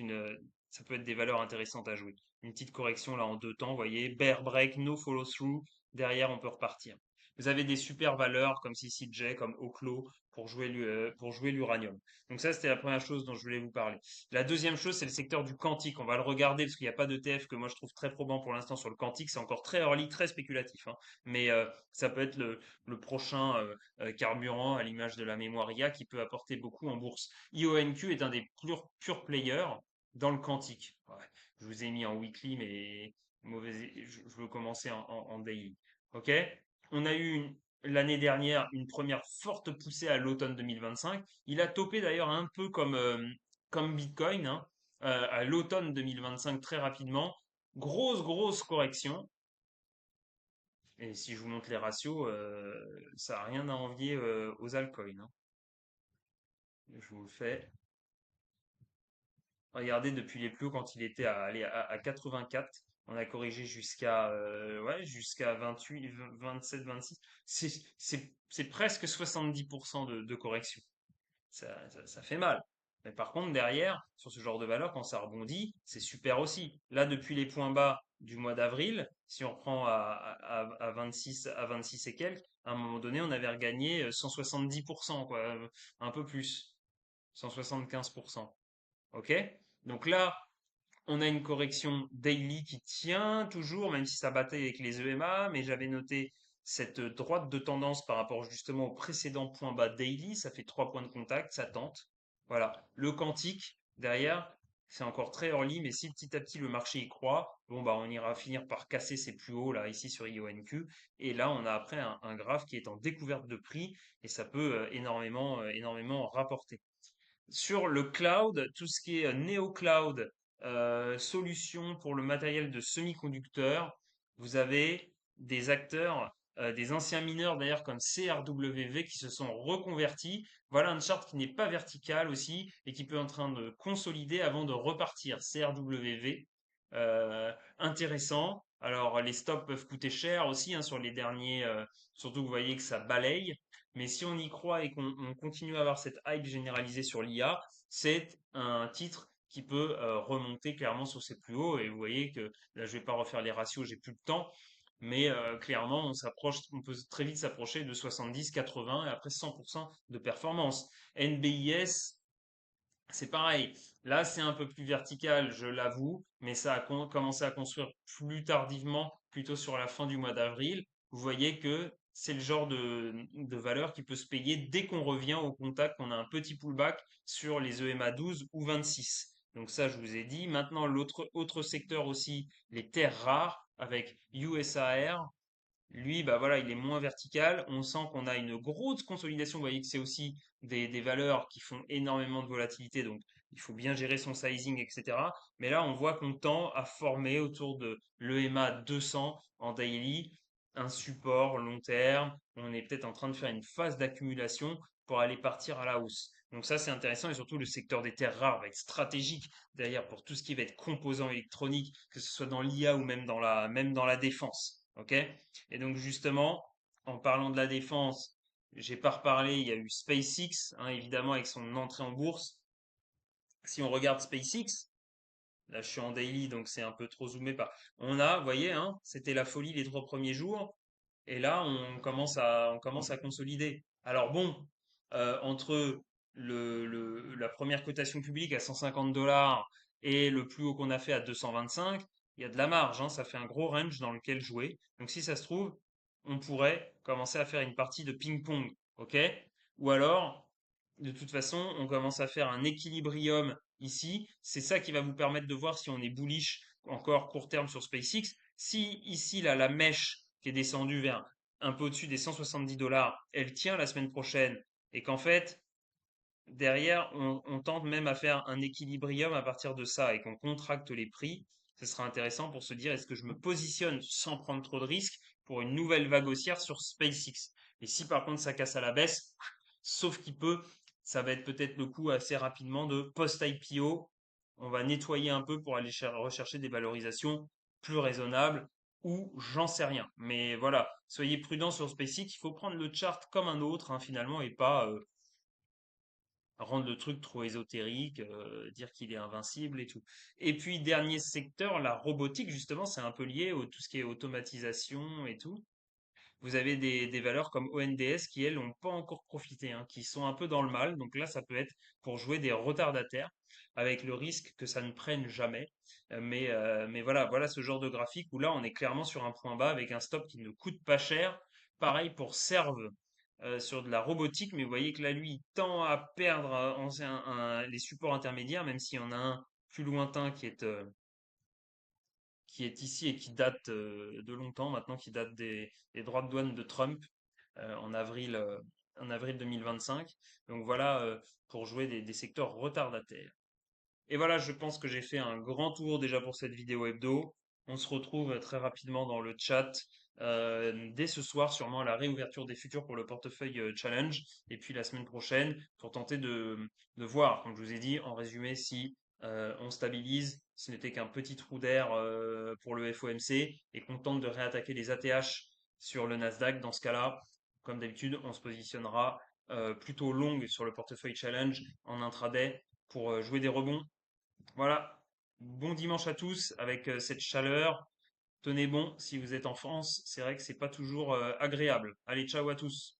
ça peut être des valeurs intéressantes à jouer. Une petite correction, là, en deux temps, vous voyez? Bear break, no follow through. Derrière, on peut repartir. Vous avez des super valeurs comme CCJ, comme Oklo pour jouer l'uranium. Donc ça, c'était la première chose dont je voulais vous parler. La deuxième chose, c'est le secteur du quantique. On va le regarder parce qu'il n'y a pas d'ETF que moi je trouve très probant pour l'instant sur le quantique. C'est encore très early, très spéculatif, hein. Mais ça peut être le prochain carburant à l'image de la mémoire IA qui peut apporter beaucoup en bourse. IONQ est un des pure players dans le quantique. Ouais, je vous ai mis en weekly, mais je veux commencer en daily. OK? On a eu l'année dernière une première forte poussée à l'automne 2025. Il a topé d'ailleurs un peu comme Bitcoin, hein, à l'automne 2025 très rapidement. Grosse correction. Et si je vous montre les ratios, ça n'a rien à envier aux altcoins, hein. Je vous le fais. Regardez depuis les plus hauts quand il était à 84. On a corrigé jusqu'à 28, 27, 26. C'est presque 70% de correction. Ça fait mal. Mais par contre, derrière, sur ce genre de valeur, quand ça rebondit, c'est super aussi. Là, depuis les points bas du mois d'avril, si on reprend à 26 et quelques, à un moment donné, on avait regagné 170%, quoi, un peu plus, 175%. OK? Donc là, on a une correction daily qui tient toujours, même si ça battait avec les EMA, mais j'avais noté cette droite de tendance par rapport justement au précédent point bas daily, ça fait 3 points de contact, ça tente. Voilà. Le quantique, derrière, c'est encore très early, mais si petit à petit le marché y croit, bon bah on ira finir par casser ses plus hauts là ici sur IONQ. Et là, on a après un graphe qui est en découverte de prix et ça peut énormément rapporter. Sur le cloud, tout ce qui est néo-cloud, solutions pour le matériel de semi-conducteurs, vous avez des acteurs, des anciens mineurs d'ailleurs comme CRWV qui se sont reconvertis. Voilà un chart qui n'est pas vertical aussi et qui peut être en train de consolider avant de repartir. CRWV, intéressant. Alors les stops peuvent coûter cher aussi, hein, sur les derniers, surtout que vous voyez que ça balaye. Mais si on y croit et qu'on continue à avoir cette hype généralisée sur l'IA, c'est un titre qui peut remonter clairement sur ses plus hauts. Et vous voyez que là, je vais pas refaire les ratios, j'ai plus le temps. Mais clairement, on peut très vite s'approcher de 70, 80 et après 100% de performance. NBIS, c'est pareil. Là, c'est un peu plus vertical, je l'avoue, mais ça a commencé à construire plus tardivement, plutôt sur la fin du mois d'avril. Vous voyez que c'est le genre de valeur qui peut se payer dès qu'on revient au contact, qu'on a un petit pullback sur les EMA 12 ou 26. Donc ça, je vous ai dit. Maintenant, l'autre autre secteur aussi, les terres rares avec USAR. Lui, bah voilà, il est moins vertical. On sent qu'on a une grosse consolidation. Vous voyez que c'est aussi des valeurs qui font énormément de volatilité, donc il faut bien gérer son sizing, etc. Mais là, on voit qu'on tend à former autour de l'EMA 200 en daily un support long terme. On est peut-être en train de faire une phase d'accumulation pour aller partir à la hausse. Donc ça, c'est intéressant et surtout le secteur des terres rares va être stratégique derrière pour tout ce qui va être composants électroniques, que ce soit dans l'IA ou même dans la défense. OK? Et donc justement, en parlant de la défense, j'ai pas reparlé, il y a eu SpaceX, hein, évidemment, avec son entrée en bourse. Si on regarde SpaceX, là je suis en daily, donc c'est un peu trop zoomé par. Vous voyez, hein, c'était la folie les 3 premiers jours, et là on commence à consolider. Alors bon, entre la première cotation publique à 150 dollars et le plus haut qu'on a fait à 225, il y a de la marge, hein, ça fait un gros range dans lequel jouer. Donc si ça se trouve, on pourrait commencer à faire une partie de ping-pong, ok? Ou alors, de toute façon, on commence à faire un équilibrium ici. C'est ça qui va vous permettre de voir si on est bullish encore court terme sur SpaceX. Si ici, là, la mèche qui est descendue vers un peu au-dessus des 170 dollars, elle tient la semaine prochaine et qu'en fait, derrière, on tente même à faire un équilibrium à partir de ça et qu'on contracte les prix, ce sera intéressant pour se dire est-ce que je me positionne sans prendre trop de risques pour une nouvelle vague haussière sur SpaceX. Et si par contre ça casse à la baisse, sauf qu'il peut, ça va être peut-être le coup assez rapidement de post-IPO. On va nettoyer un peu pour aller rechercher des valorisations plus raisonnables ou j'en sais rien. Mais voilà, soyez prudents sur SpaceX. Il faut prendre le chart comme un autre, hein, finalement, et pas rendre le truc trop ésotérique, dire qu'il est invincible et tout. Et puis, dernier secteur, la robotique, justement, c'est un peu lié au tout ce qui est automatisation et tout. Vous avez des valeurs comme ONDS qui, elles, n'ont pas encore profité, hein, qui sont un peu dans le mal. Donc là, ça peut être pour jouer des retardataires, avec le risque que ça ne prenne jamais. Mais voilà ce genre de graphique où là, on est clairement sur un point bas avec un stop qui ne coûte pas cher. Pareil pour Serve sur de la robotique, mais vous voyez que là, lui, il tend à perdre les supports intermédiaires, même s'il y en a un plus lointain qui est ici et qui date de longtemps maintenant, qui date des droits de douane de Trump en avril 2025. Donc voilà pour jouer des secteurs retardataires. Et voilà, je pense que j'ai fait un grand tour déjà pour cette vidéo hebdo. On se retrouve très rapidement dans le chat dès ce soir, sûrement à la réouverture des futurs pour le portefeuille challenge. Et puis la semaine prochaine pour tenter de voir, comme je vous ai dit, en résumé, si on stabilise, ce n'était qu'un petit trou d'air pour le FOMC et qu'on tente de réattaquer les ATH sur le Nasdaq. Dans ce cas-là, comme d'habitude, on se positionnera plutôt long sur le portefeuille challenge en intraday pour jouer des rebonds. Voilà. Bon dimanche à tous avec cette chaleur. Tenez bon si vous êtes en France. C'est vrai que c'est pas toujours agréable. Allez, ciao à tous.